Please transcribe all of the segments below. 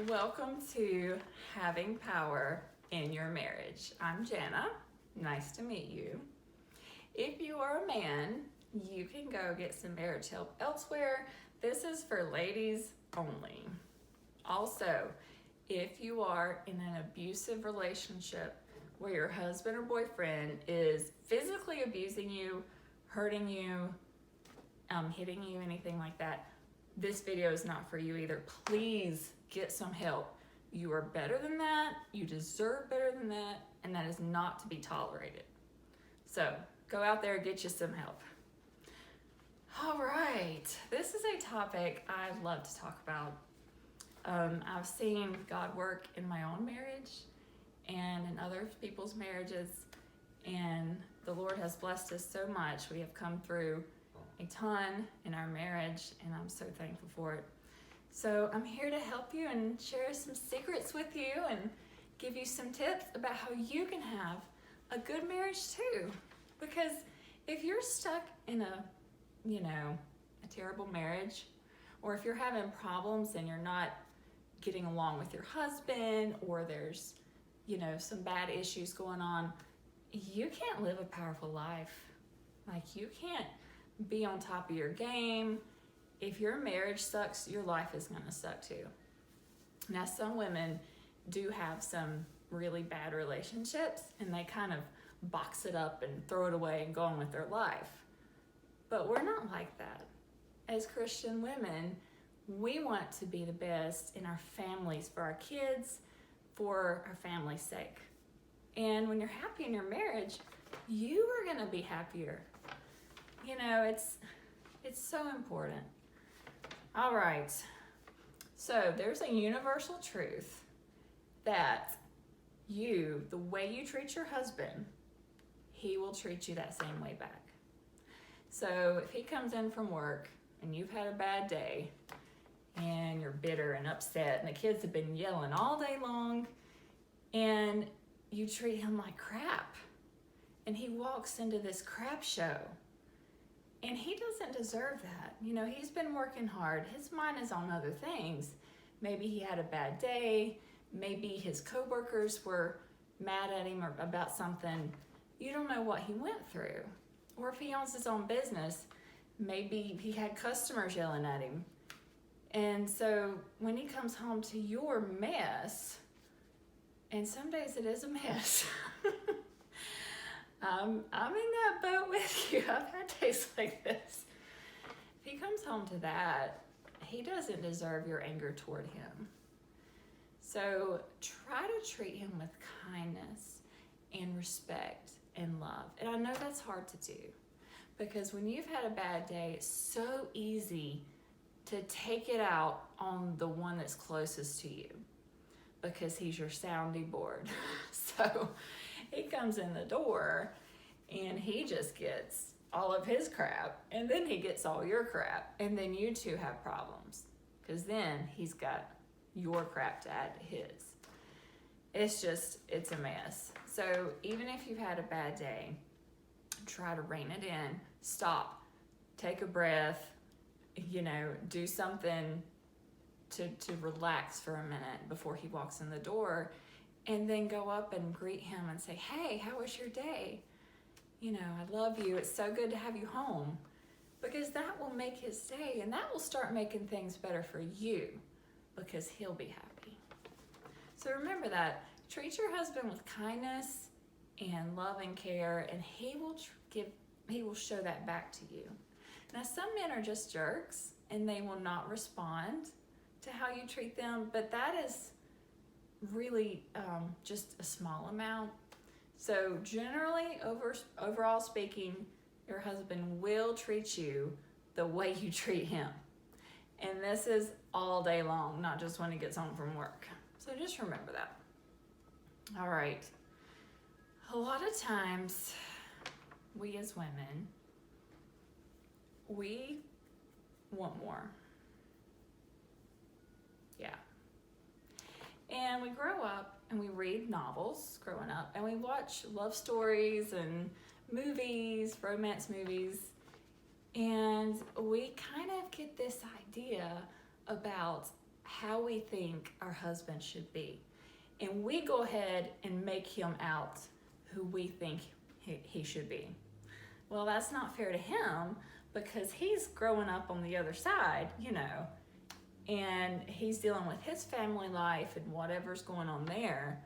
Welcome to Having Power in Your Marriage. I'm Jana. Nice to meet you. If you are a man, you can go get some marriage help elsewhere. This is for ladies only. Also, if you are in an abusive relationship where your husband or boyfriend is physically abusing you, hurting you, hitting you, anything like that, this video is not for you either. Please get some help. You are better than that, you deserve better than that, and that is not to be tolerated. So go out there and get you some help. All right, this is a topic I love to talk about. I've seen God work in my own marriage and in other people's marriages, and the Lord has blessed us so much. We have come through a ton in our marriage, and I'm so thankful for it. So I'm here to help you and share some secrets with you and give you some tips about how you can have a good marriage too. Because if you're stuck in a terrible marriage, or if you're having problems and you're not getting along with your husband, or there's, some bad issues going on, you can't live a powerful life. Like, you can't be on top of your game. If your marriage sucks, your life is going to suck too. Now, some women do have some really bad relationships and they kind of box it up and throw it away and go on with their life. But we're not like that. As Christian women, we want to be the best in our families, for our kids, for our family's sake. And when you're happy in your marriage, you are going to be happier. It's so important. All right. So there's a universal truth that the way you treat your husband, he will treat you that same way back. So if he comes in from work and you've had a bad day and you're bitter and upset and the kids have been yelling all day long and you treat him like crap, and he walks into this crap show, and he doesn't deserve that. He's been working hard. His mind is on other things. Maybe he had a bad day. Maybe his coworkers were mad at him or about something. You don't know what he went through. Or if he owns his own business, maybe he had customers yelling at him. And so when he comes home to your mess, and some days it is a mess. I'm in that boat with you. I've had days like this. If he comes home to that, he doesn't deserve your anger toward him. So try to treat him with kindness and respect and love. And I know that's hard to do, because when you've had a bad day, it's so easy to take it out on the one that's closest to you, because he's your sounding board. So he comes in the door and he just gets all of his crap, and then he gets all your crap, and then you two have problems, because then he's got your crap to add to his. It's a mess. So even if you've had a bad day, try to rein it in, stop, take a breath, do something to relax for a minute before he walks in the door, and then go up and greet him and say, hey, how was your day? I love you. It's so good to have you home. Because that will make his day, and that will start making things better for you, because he'll be happy. So remember that. Treat your husband with kindness and love and care, and he will show that back to you. Now, some men are just jerks, and they will not respond to how you treat them, but that is really just a small amount. So generally, overall speaking, your husband will treat you the way you treat him. And this is all day long, not just when he gets home from work. So just remember that. All right. A lot of times, we as women, we want more. Yeah. And we grow up and we read novels growing up, and we watch love stories and movies, romance movies, and we kind of get this idea about how we think our husband should be. And we go ahead and make him out who we think he should be. Well, that's not fair to him because he's growing up on the other side, and he's dealing with his family life and whatever's going on there.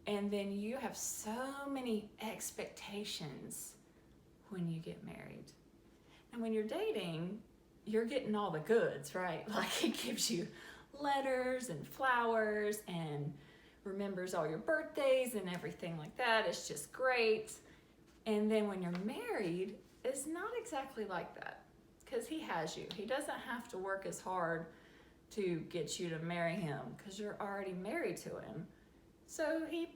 And then you have so many expectations when you get married. And when you're dating, you're getting all the goods, right? Like he gives you letters and flowers and remembers all your birthdays and everything like that. It's just great. And then when you're married, it's not exactly like that because he has you. He doesn't have to work as hard to get you to marry him because you're already married to him. So he,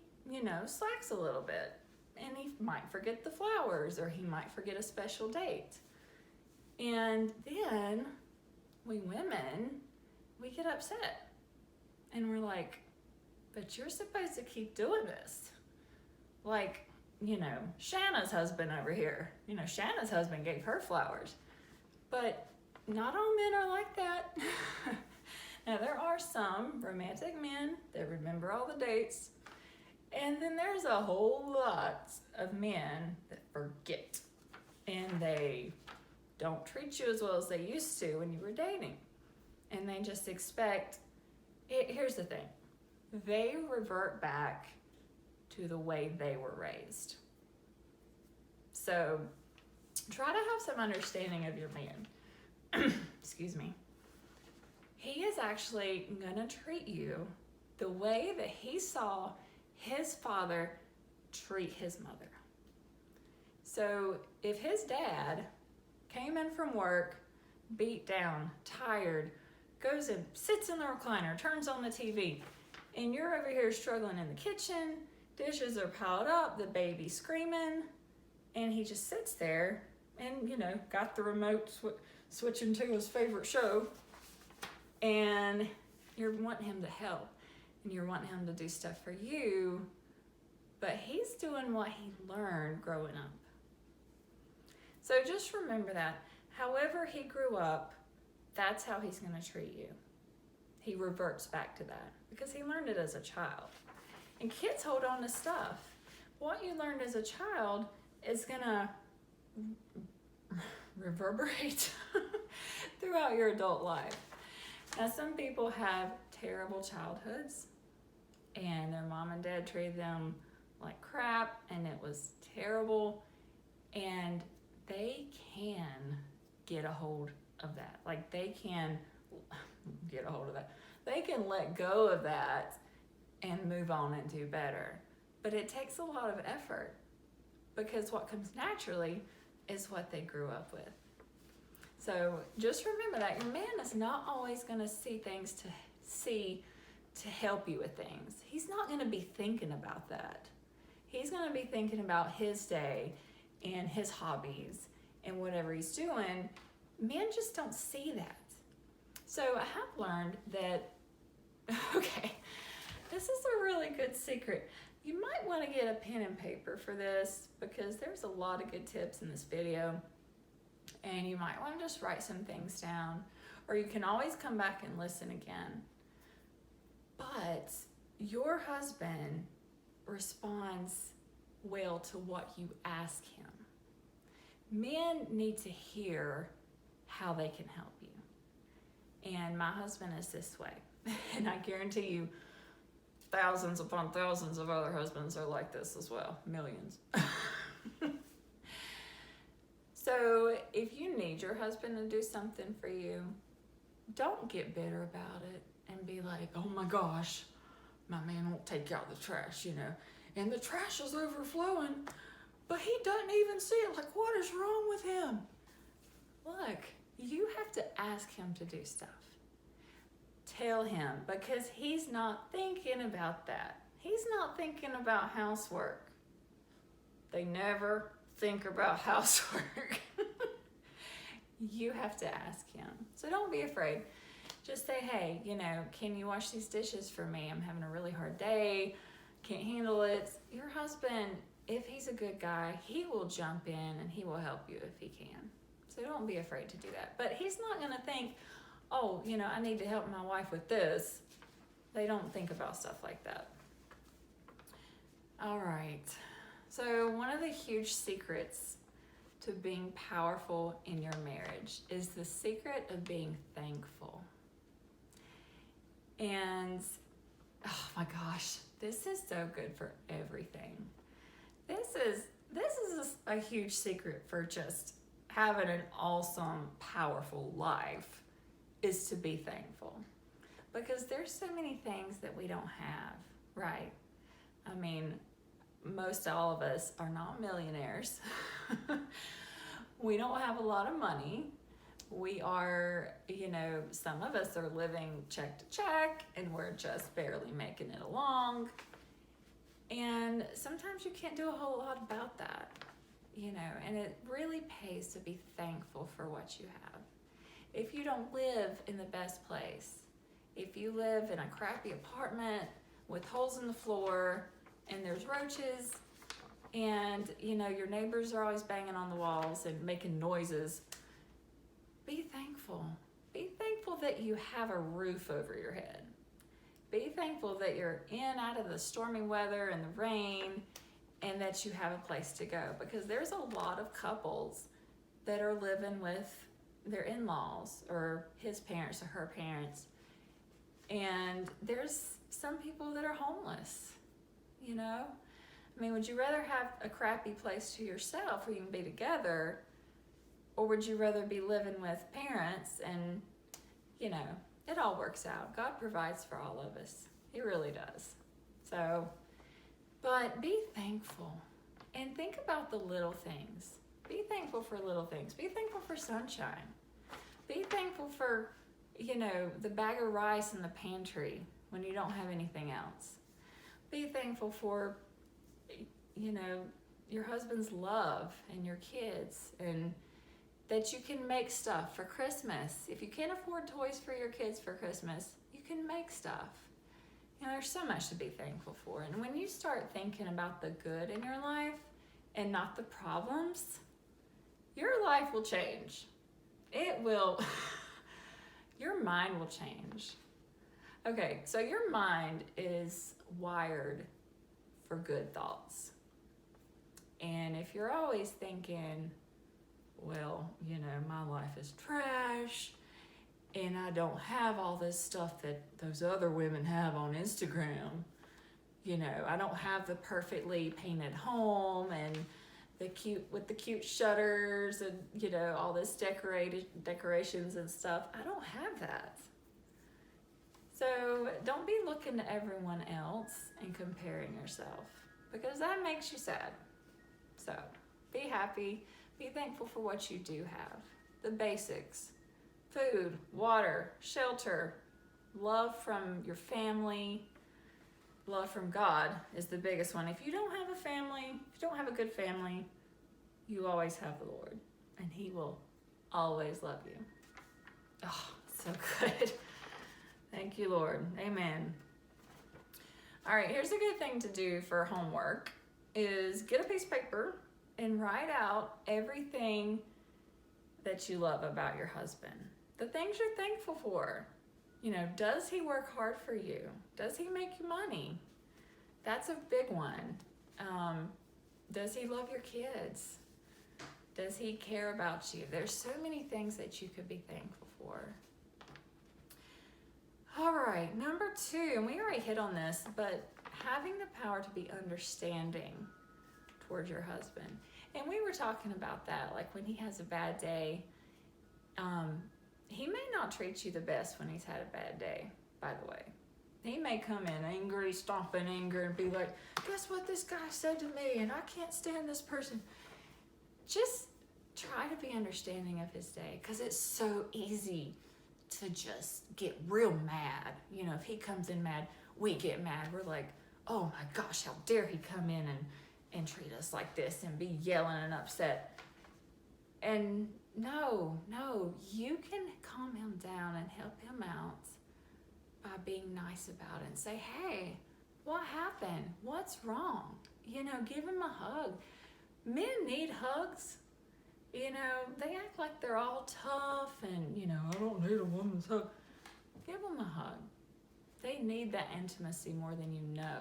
slacks a little bit, and he might forget the flowers or he might forget a special date. And then we women, we get upset and we're like, but you're supposed to keep doing this. Like, Shanna's husband over here, Shanna's husband gave her flowers, but not all men are like that. Now, there are some romantic men that remember all the dates, and then there's a whole lot of men that forget, and they don't treat you as well as they used to when you were dating, and they just expect it. Here's the thing. They revert back to the way they were raised. So try to have some understanding of your man. Excuse me. He is actually going to treat you the way that he saw his father treat his mother. So if his dad came in from work, beat down, tired, goes and sits in the recliner, turns on the TV, and you're over here struggling in the kitchen, dishes are piled up, the baby's screaming, and he just sits there and, got the remote switching to his favorite show, and you're wanting him to help, and you're wanting him to do stuff for you, but he's doing what he learned growing up. So just remember that. However he grew up, that's how he's going to treat you. He reverts back to that because he learned it as a child. And kids hold on to stuff. What you learned as a child is going to reverberate throughout your adult life. Now, some people have terrible childhoods and their mom and dad treated them like crap and it was terrible, and they can get a hold of that. Like they can get a hold of that. They can let go of that and move on and do better. But it takes a lot of effort because what comes naturally is what they grew up with. So just remember that your man is not always going to see things to help you with things. He's not going to be thinking about that. He's going to be thinking about his day and his hobbies and whatever he's doing. Men just don't see that. So I have learned that, okay, this is a really good secret. You might want to get a pen and paper for this because there's a lot of good tips in this video, and you might want to just write some things down, or you can always come back and listen again. But your husband responds well to what you ask him. Men need to hear how they can help you. And my husband is this way. And I guarantee you, thousands upon thousands of other husbands are like this as well. Millions. So if you need your husband to do something for you, don't get bitter about it and be like, oh my gosh, my man won't take out the trash, and the trash is overflowing, but he doesn't even see it. Like, what is wrong with him? Look, you have to ask him to do stuff. Tell him, because he's not thinking about that. He's not thinking about housework. They never think about housework. You have to ask him. So don't be afraid. Just say, hey, can you wash these dishes for me? I'm having a really hard day. Can't handle it. Your husband, if he's a good guy, he will jump in and he will help you if he can. So don't be afraid to do that. But he's not going to think, oh, I need to help my wife with this. They don't think about stuff like that. All right. So one of the huge secrets to being powerful in your marriage is the secret of being thankful. And oh my gosh, this is so good for everything. This is a huge secret for just having an awesome, powerful life, is to be thankful. Because there's so many things that we don't have, right? I mean, most all of us are not millionaires. We don't have a lot of money. We are, some of us are living check to check and we're just barely making it along. And sometimes you can't do a whole lot about that, and it really pays to be thankful for what you have. If you don't live in the best place, if you live in a crappy apartment with holes in the floor and there's roaches and, your neighbors are always banging on the walls and making noises, be thankful. Be thankful that you have a roof over your head. Be thankful that you're out of the stormy weather and the rain and that you have a place to go, because there's a lot of couples that are living with their in-laws or his parents or her parents. And there's some people that are homeless, I mean, would you rather have a crappy place to yourself where you can be together, or would you rather be living with parents and, it all works out. God provides for all of us. He really does. So, but be thankful and think about the little things. Be thankful for little things. Be thankful for sunshine. Be thankful for, the bag of rice in the pantry when you don't have anything else. Be thankful for, your husband's love and your kids, and that you can make stuff for Christmas. If you can't afford toys for your kids for Christmas, you can make stuff. There's so much to be thankful for. And when you start thinking about the good in your life and not the problems, your life will change. It will. Your mind will change. Okay, so your mind is wired for good thoughts. And if you're always thinking, well, my life is trash and I don't have all this stuff that those other women have on Instagram. I don't have the perfectly painted home and the cute shutters and, all this decorations and stuff. I don't have that. So don't be looking to everyone else and comparing yourself, because that makes you sad. So be happy. Be thankful for what you do have. The basics: food, water, shelter, love from your family, love from God is the biggest one. If you don't have a family, if you don't have a good family, you always have the Lord, and He will always love you. Oh, so good. Thank you, Lord. Amen. All right, here's a good thing to do for homework is get a piece of paper and write out everything that you love about your husband. The things you're thankful for. Does he work hard for you? Does he make you money? That's a big one. Does he love your kids? Does he care about you? There's so many things that you could be thankful for. All right, number 2, and we already hit on this, but having the power to be understanding towards your husband. And we were talking about that, like when he has a bad day, he may not treat you the best when he's had a bad day, by the way. He may come in angry, stomping anger, and be like, guess what this guy said to me, and I can't stand this person. Just try to be understanding of his day, because it's so easy to just get real mad. If he comes in mad, we get mad. We're like, oh my gosh, how dare he come in and treat us like this and be yelling and upset. And no, you can calm him down and help him out by being nice about it and say, hey, what happened? What's wrong? Give him a hug. Men need hugs. You know, they act like they're all tough and, you know, I don't need a woman's hug. Give them a hug. They need that intimacy more than you know,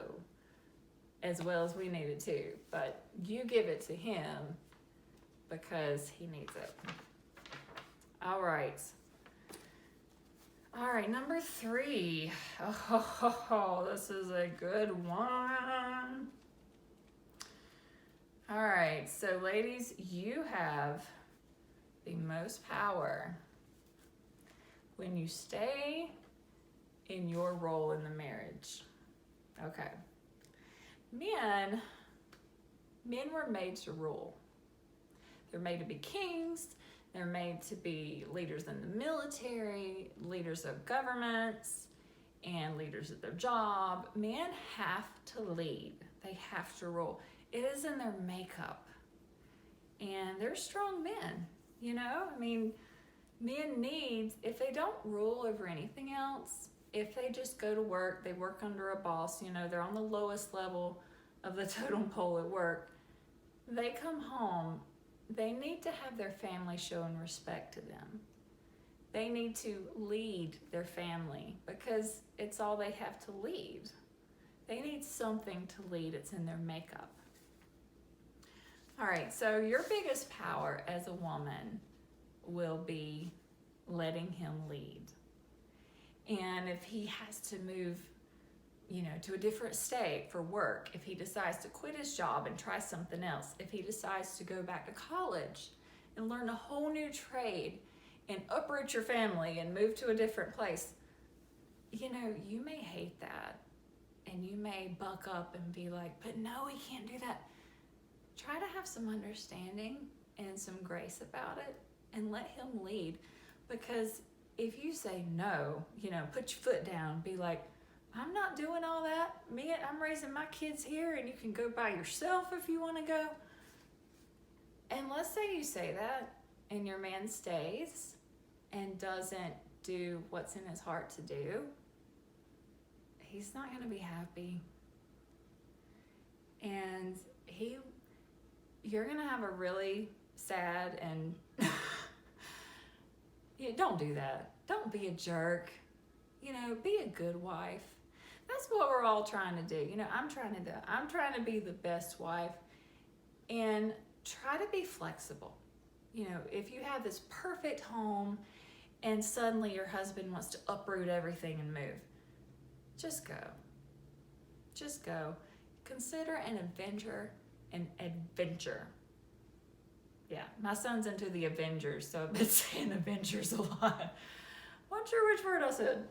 as well as we need it too. But you give it to him because he needs it. All right. All right, number 3. Oh, this is a good one. All right, so ladies, you have the most power when you stay in your role in the marriage. Okay. Men were made to rule. They're made to be kings. They're made to be leaders in the military, leaders of governments, and leaders at their job. Men have to lead. They have to rule. It is in their makeup. And they're strong men, you know? I mean, men need, if they don't rule over anything else, if they just go to work, they work under a boss, you know, they're on the lowest level of the totem pole at work, they come home, they need to have their family showing respect to them. They need to lead their family because it's all they have to lead. They need something to lead. It's in their makeup. All right, so your biggest power as a woman will be letting him lead. And if he has to move, you know, to a different state for work, if he decides to quit his job and try something else, if he decides to go back to college and learn a whole new trade and uproot your family and move to a different place, you know, you may hate that and you may buck up and be like, but no, he can't do that. Try to have some understanding and some grace about it and let him lead. Because if you say no, you know, put your foot down, be like, I'm not doing all that. I'm raising my kids here and you can go by yourself if you want to go. And let's say you say that and your man stays and doesn't do what's in his heart to do. He's not going to be happy. And you're going to have a really sad and yeah, don't do that. Don't be a jerk. You know, be a good wife. That's what we're all trying to do. You know, I'm trying to be the best wife and try to be flexible. You know, if you have this perfect home and suddenly your husband wants to uproot everything and move, just go. Just go. Consider an adventure an adventure. Yeah, my son's into the Avengers, so I've been saying Avengers a lot. Not sure which word I said.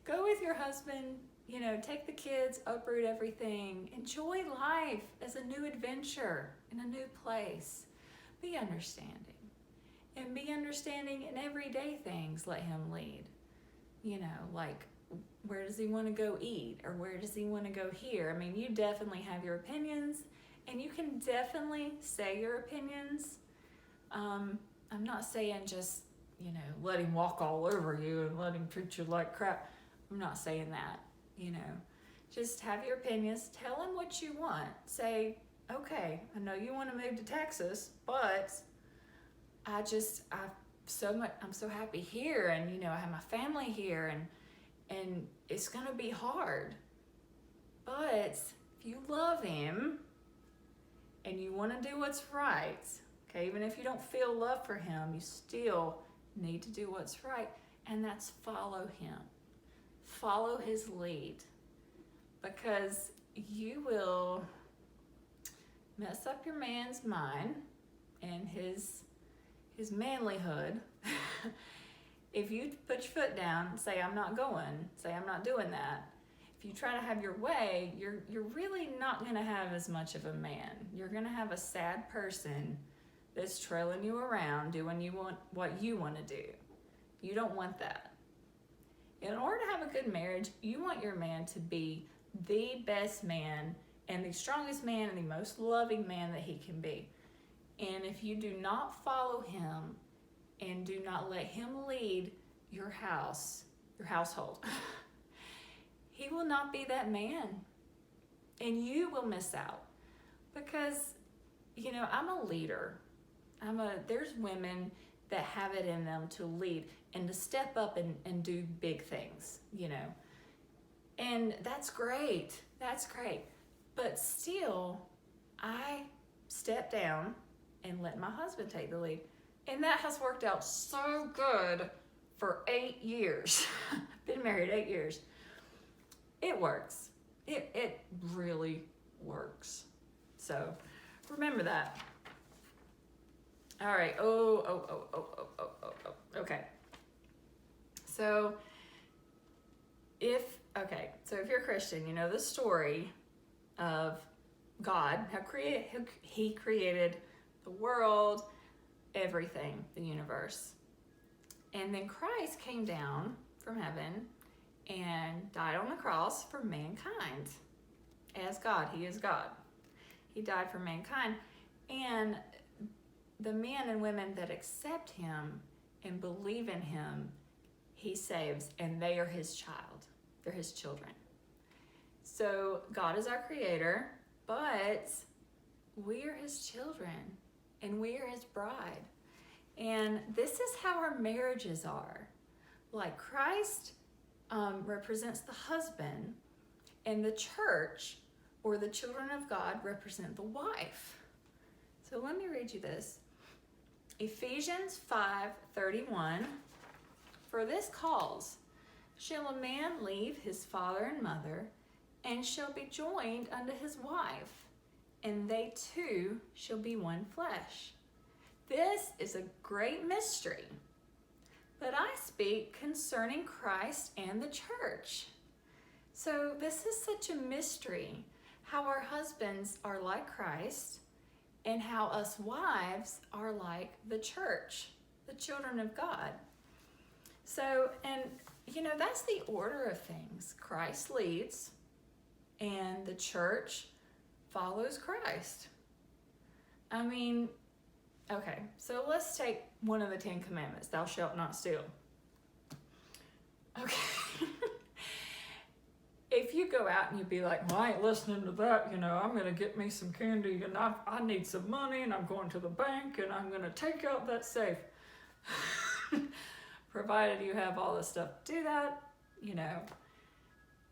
Go with your husband, you know, take the kids, uproot everything. Enjoy life as a new adventure in a new place. Be understanding. And be understanding in everyday things. Let him lead. You know, like, where does he want to go eat? Or where does he want to go here? I mean, you definitely have your opinions. And you can definitely say your opinions. I'm not saying just, you know, let him walk all over you and let him treat you like crap. I'm not saying that, you know. Just have your opinions. Tell him what you want. Say, okay, I know you want to move to Texas, but I'm so happy here, and, you know, I have my family here, and it's going to be hard. But if you love him and you want to do what's right, okay, even if you don't feel love for him, you still need to do what's right, and that's follow him. Follow his lead, because you will mess up your man's mind and his manlyhood if you put your foot down and say, I'm not going, say, I'm not doing that. If you try to have your way, you're really not going to have as much of a man. You're going to have a sad person that's trailing you around doing what you want to do. You don't want that. In order to have a good marriage, you want your man to be the best man and the strongest man and the most loving man that he can be. And if you do not follow him and do not let him lead your household, he will not be that man. And you will miss out. Because, you know, I'm a leader. There's women that have it in them to lead and to step up and do big things, you know. And that's great. That's great. But still, I step down and let my husband take the lead. And that has worked out so good for 8 years. Been married 8 years. It works. It really works. So remember that. All right. Okay. So if you're a Christian, you know the story of God, how he created the world, everything, the universe. And then Christ came down from heaven and died on the cross for mankind. As God, he is God. He died for mankind. And the men and women that accept him and believe in him, he saves, and they are his child. They're his children. So God is our creator, but we are his children, and we are his bride. And this is how our marriages are. Like Christ represents the husband, and the church, or the children of God, represent the wife. So let me read you this. Ephesians 5:31. For this cause shall a man leave his father and mother, and shall be joined unto his wife, and they two shall be one flesh. This is a great mystery, but I speak concerning Christ and the church. So this is such a mystery, how our husbands are like Christ, and how us wives are like the church, the children of God. So, and you know, that's the order of things. Christ leads, and the church follows Christ. I mean, okay, so let's take one of the 10 commandments, thou shalt not steal. Okay. If you go out and you be like, well, I ain't listening to that, you know, I'm going to get me some candy, and I need some money, and I'm going to the bank, and I'm going to take out that safe. Provided you have all this stuff to do that, you know,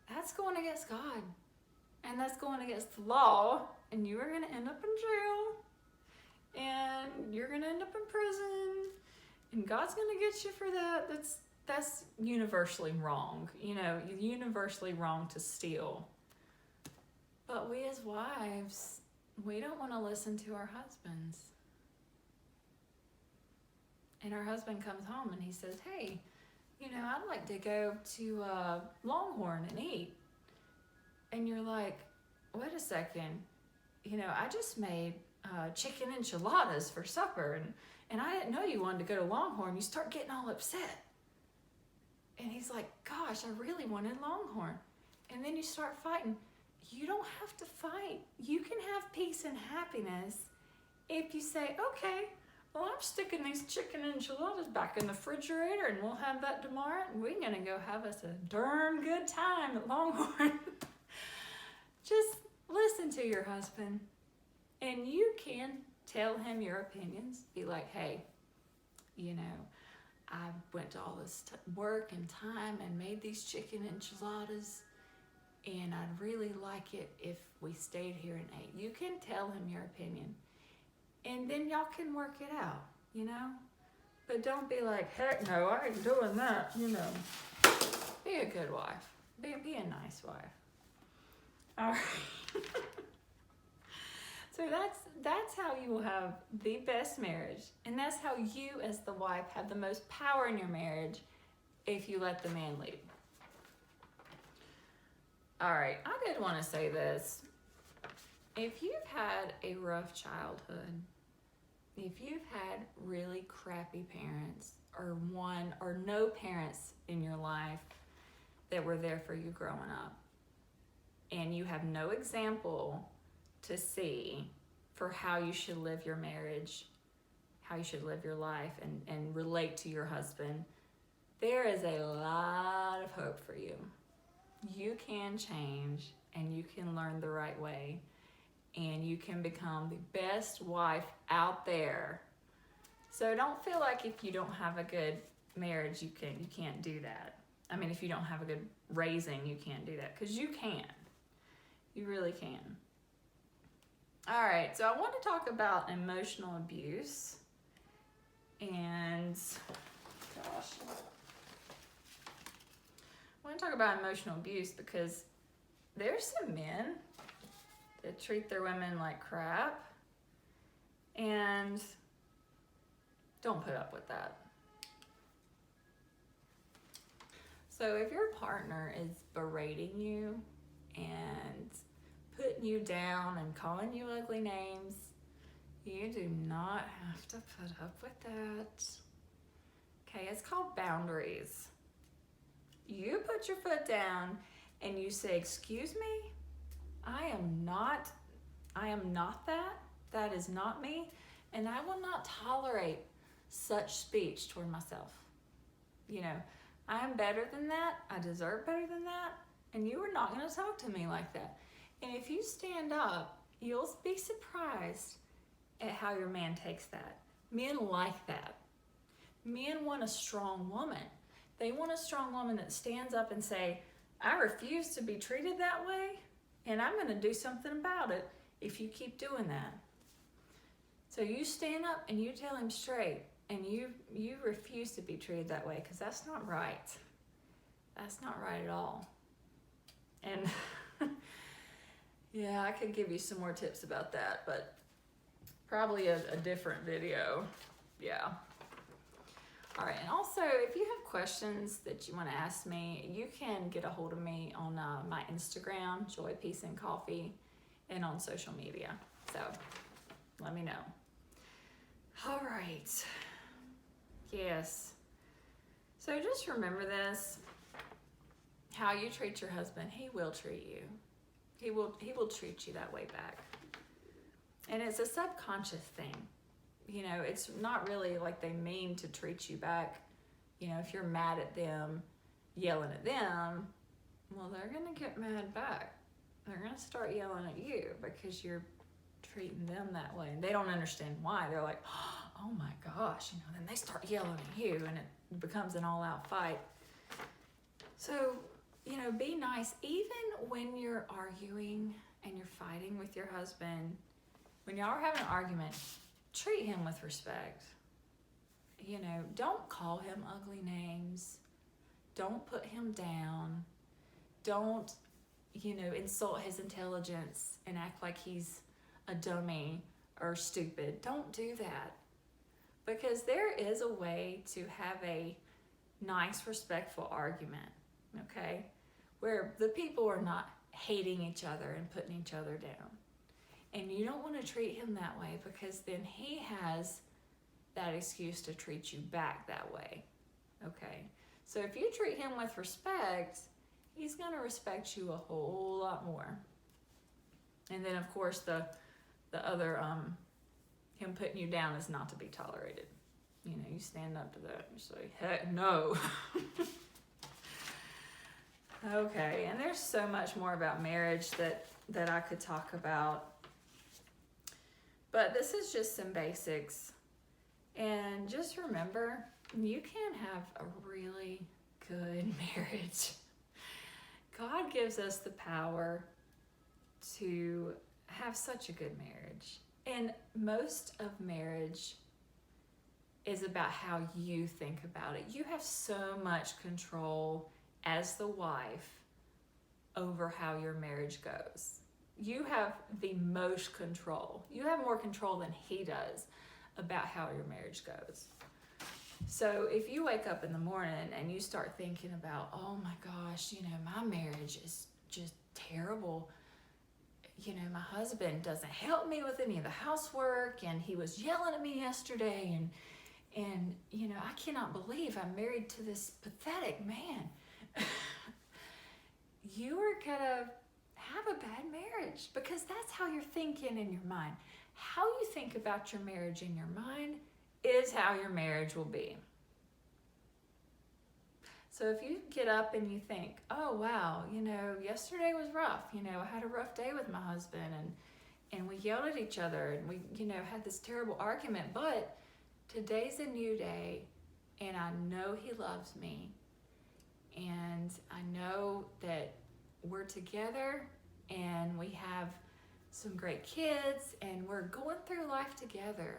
that's going against God. And that's going against the law, and you are going to end up in jail, and you're going to end up in prison, and God's going to get you for that. That's universally wrong. You know, universally wrong to steal. But we as wives, we don't want to listen to our husbands. And our husband comes home and he says, hey, you know, I'd like to go to Longhorn and eat. And you're like, wait a second, you know, I just made chicken enchiladas for supper, and I didn't know you wanted to go to Longhorn. You start getting all upset. And he's like, gosh, I really wanted Longhorn. And then you start fighting. You don't have to fight. You can have peace and happiness if you say, okay, well, I'm sticking these chicken enchiladas back in the refrigerator, and we'll have that tomorrow, and we're going to go have us a darn good time at Longhorn. Just listen to your husband, and you can tell him your opinions. Be like, hey, you know, I went to all this work and time and made these chicken enchiladas, and I'd really like it if we stayed here and ate. You can tell him your opinion, and then y'all can work it out, you know? But don't be like, heck no, I ain't doing that, you know. Be a good wife. Be a nice wife. All right. So that's how you will have the best marriage. And that's how you as the wife have the most power in your marriage if you let the man lead. All right, I did want to say this. If you've had a rough childhood, if you've had really crappy parents, or one or no parents in your life that were there for you growing up, and you have no example to see for how you should live your marriage, how you should live your life, and relate to your husband, there is a lot of hope for you. You can change, and you can learn the right way, and you can become the best wife out there So don't feel like if you don't have a good marriage, you can't do that. I mean, if you don't have a good raising, you can't do that, because you can. You really can. All right, so I want to talk about emotional abuse. And gosh, I want to talk about emotional abuse because there's some men that treat their women like crap and don't put up with that. So if your partner is berating you and putting you down and calling you ugly names, you do not have to put up with that. Okay, it's called boundaries. You put your foot down and you say, excuse me, I am not that. That is not me. And I will not tolerate such speech toward myself. You know, I am better than that. I deserve better than that. And you are not going to talk to me like that. And if you stand up, you'll be surprised at how your man takes that. Men like that. Men want a strong woman. They want a strong woman that stands up and say, I refuse to be treated that way, and I'm going to do something about it if you keep doing that. So you stand up and you tell him straight, and you refuse to be treated that way, because that's not right. That's not right at all. And yeah, I could give you some more tips about that, but probably a different video. Yeah. All right, and also, if you have questions that you want to ask me, you can get a hold of me on my Instagram, Joy, Peace, and Coffee, and on social media. So let me know. All right. Yes. So just remember this. How you treat your husband, he will treat you. He will treat you that way back. And it's a subconscious thing. You know, it's not really like they mean to treat you back. You know, if you're mad at them, yelling at them, well, they're going to get mad back. They're going to start yelling at you because you're treating them that way. And they don't understand why. They're like, oh my gosh, you know, then they start yelling at you and it becomes an all-out fight. So, you know, be nice. Even when you're arguing and you're fighting with your husband, when y'all are having an argument, treat him with respect. You know, don't call him ugly names. Don't put him down. Don't, you know, insult his intelligence and act like he's a dummy or stupid. Don't do that. Because there is a way to have a nice, respectful argument, okay? Where the people are not hating each other and putting each other down. And you don't want to treat him that way, because then he has that excuse to treat you back that way. Okay? So if you treat him with respect, he's going to respect you a whole lot more. And then, of course, the other, him putting you down is not to be tolerated. You know, you stand up to that and say, heck no. Okay, and there's so much more about marriage that I could talk about. But this is just some basics. And just remember, you can have a really good marriage. God gives us the power to have such a good marriage. And most of marriage is about how you think about it. You have so much control as the wife over how your marriage goes. You have the most control. You have more control than he does about how your marriage goes. So if you wake up in the morning and you start thinking about, oh my gosh, you know, my marriage is just terrible. You know, my husband doesn't help me with any of the housework, and he was yelling at me yesterday, and you know, I cannot believe I'm married to this pathetic man. You are gonna have a bad marriage, because that's how you're thinking in your mind. How you think about your marriage in your mind is how your marriage will be. So if you get up and you think, oh wow, you know, yesterday was rough. You know, I had a rough day with my husband, and we yelled at each other, and we, you know, had this terrible argument, but today's a new day, and I know he loves me, and I know that we're together and we have some great kids and we're going through life together.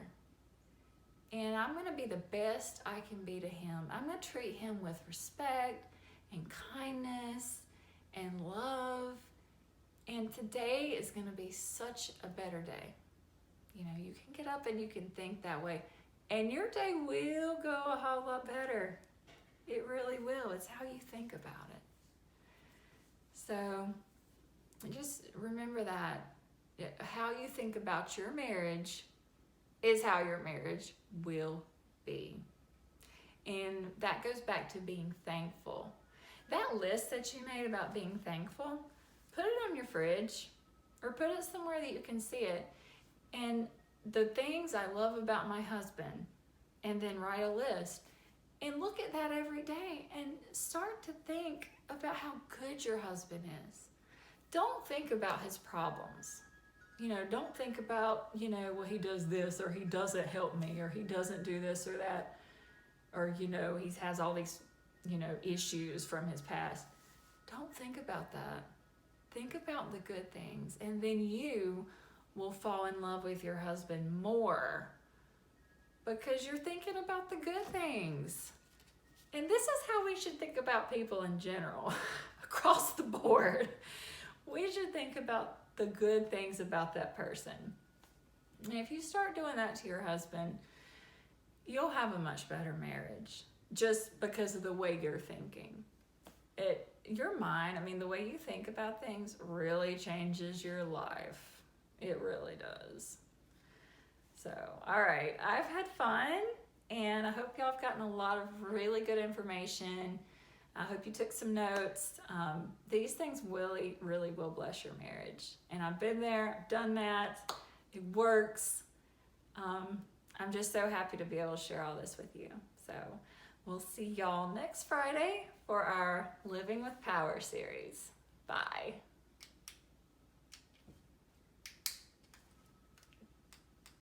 And I'm going to be the best I can be to him. I'm going to treat him with respect and kindness and love. And today is going to be such a better day. You know, you can get up and you can think that way. And your day will go a whole lot better. It really will. It's how you think about it. So just remember that. How you think about your marriage is how your marriage will be. And that goes back to being thankful. That list that you made about being thankful, put it on your fridge or put it somewhere that you can see it. And the things I love about my husband, and then write a list and look at that every day and start to think about how good your husband is. Don't think about his problems. You know, don't think about, you know, well, he does this, or he doesn't help me, or he doesn't do this or that, or, you know, he has all these, you know, issues from his past. Don't think about that. Think about the good things, and then you will fall in love with your husband more because you're thinking about the good things. And this is how we should think about people in general, across the board. We should think about the good things about that person. And if you start doing that to your husband, you'll have a much better marriage just because of the way you're thinking. Your mind, I mean, the way you think about things really changes your life. It really does. So, all right, I've had fun, and I hope y'all have gotten a lot of really good information. I hope you took some notes. These things really, really will bless your marriage. And I've been there, I've done that. It works. I'm just so happy to be able to share all this with you. So we'll see y'all next Friday for our Living with Power series. Bye.